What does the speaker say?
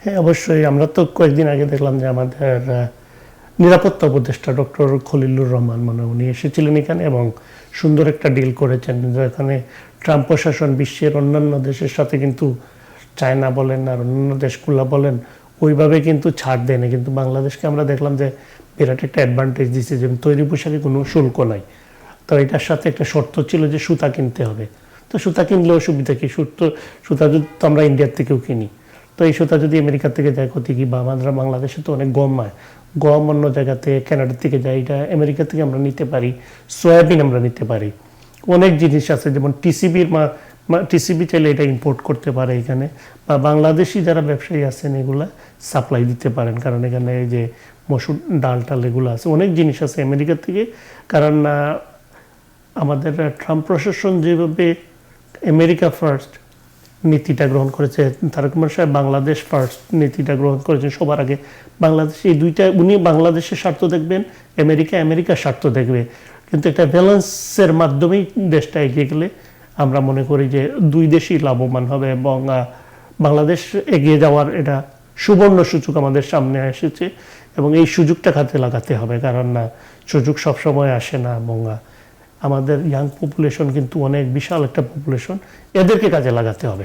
হ্যাঁ, অবশ্যই। আমরা তো কয়েকদিন আগে দেখলাম যে আমাদের নিরাপত্তা উপদেষ্টা ডক্টর খলিলুর রহমান উনি এসেছিলেন এখানে এবং সুন্দর একটা ডিল করেছেন, যেখানে ট্রাম্প প্রশাসন বিশ্বের অন্যান্য দেশের সাথে কিন্তু চায়না বলেন আর অন্যান্য দেশগুলো বলেন ওইভাবে কিন্তু ছাড় দেয় না, কিন্তু বাংলাদেশকে আমরা দেখলাম যে বিরাট একটা অ্যাডভান্টেজ দিচ্ছে, যেমন তৈরি পোশাকে কোনো শুল্ক নাই। তো এটার সাথে একটা শর্ত ছিল যে সুতা কিনতে হবে। তো সুতা কিনলে অসুবিধা কি, সুতা যদি তো আমরা ইন্ডিয়ার থেকেও কিনি, তো এই সুতা যদি আমেরিকার থেকে যায় ক্ষতি কি, বা আমাদের বাংলাদেশে তো অনেক গম হয়, গম অন্য জায়গাতে কানাডার থেকে যায়, এটা আমেরিকা থেকে আমরা নিতে পারি, সয়াবিন আমরা নিতে পারি, অনেক জিনিস আছে, যেমন টিসিবি চাইলে এটা ইম্পোর্ট করতে পারে এখানে, বা বাংলাদেশি যারা ব্যবসায়ী আছেন এগুলা সাপ্লাই দিতে পারেন, কারণ এখানে এই যে মসুর ডাল টাল এগুলো আছে, অনেক জিনিস আছে আমেরিকা থেকে। কারণ আমাদের ট্রাম্প প্রশাসন যেভাবে আমেরিকা ফার্স্ট নীতিটা গ্রহণ করেছে, তারেক রহমান সাহেব বাংলাদেশ ফার্স্ট নীতিটা গ্রহণ করেছেন সবার আগে। বাংলাদেশ এই দুইটা, উনি বাংলাদেশের স্বার্থ দেখবেন, আমেরিকার স্বার্থ দেখবে, কিন্তু একটা ব্যালেন্সের মাধ্যমেই দেশটা এগিয়ে গেলে আমরা মনে করি যে দুই দেশই লাভবান হবে এবং বাংলাদেশ এগিয়ে যাওয়ার এটা সুবর্ণ সুযোগ আমাদের সামনে এসেছে এবং এই সুযোগটা কাজে লাগাতে হবে, কারণ সুযোগ সবসময় আসে না এবং আমাদের ইয়াং পপুলেশন কিন্তু অনেক বিশাল একটা পপুলেশন, এদেরকে কাজে লাগাতে হবে।